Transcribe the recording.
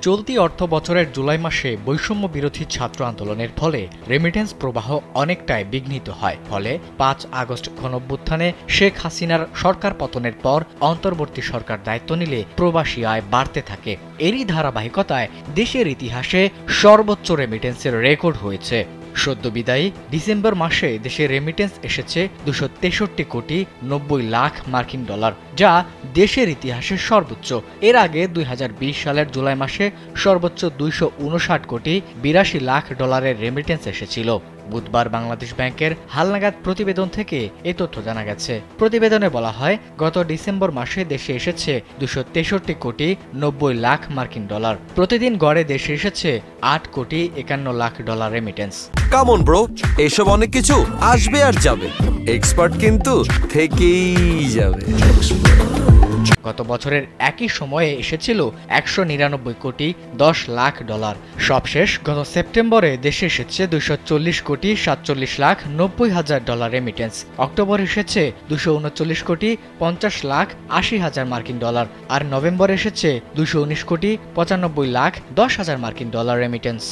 চলতি অর্থ বছরের জুলাই মাসে বৈষম্য বিরোধী ছাত্র আন্দোলনের ফলে রেমিটেন্স প্রবাহ অনেকটাই বিঘ্নিত হয়। ফলে ৫ আগস্ট গণঅভ্যুত্থানে শেখ হাসিনার সরকার পতনের পর অন্তর্বর্তী সরকার দায়িত্ব নিলে প্রবাসী আয় বাড়তে থাকে। এরই ধারাবাহিকতায় দেশের ইতিহাসে সর্বোচ্চ রেমিটেন্সের রেকর্ড হয়েছে। সদ্য বিদায়ী ডিসেম্বর মাসে দেশে রেমিটেন্স এসেছে ২৬৩ কোটি ৯০ লাখ মার্কিন ডলার, যা দেশের ইতিহাসে সর্বোচ্চ। এর আগে ২০২০ সালের জুলাই মাসে সর্বোচ্চ ২৫৯ কোটি ৮২ লাখ ডলারের রেমিটেন্স এসেছিল। বুধবার বাংলাদেশ ব্যাংকের হালনাগাদ প্রতিবেদন থেকে এ তথ্য জানা গেছে। প্রতিবেদনে বলা হয়, গত ডিসেম্বর মাসে দেশে এসেছে ২৬৩ কোটি ৯০ লাখ মার্কিন ডলার। প্রতিদিন গড়ে দেশে এসেছে ৮ crore ৫১ lakh dollar remittance. Come on bro, এসব অনেক কিছু আসবে আর যাবে, এক্সপার্ট কিন্তু থেকেই যাবে। গত বছরের একই সময়ে এসেছিল ১৯৯ কোটি ১০ লাখ ডলার। সবশেষ গত সেপ্টেম্বরে দেশে এসেছে ২৪০ কোটি ৪৭ লাখ ৯০ হাজার ডলার রেমিটেন্স। অক্টোবরে এসেছে ২৩৯ কোটি ৫০ লাখ ৮০ হাজার মার্কিন ডলার। আর নভেম্বরে এসেছে ২১৯ কোটি ৯৫ লাখ ১০ হাজার মার্কিন ডলার রেমিটেন্স।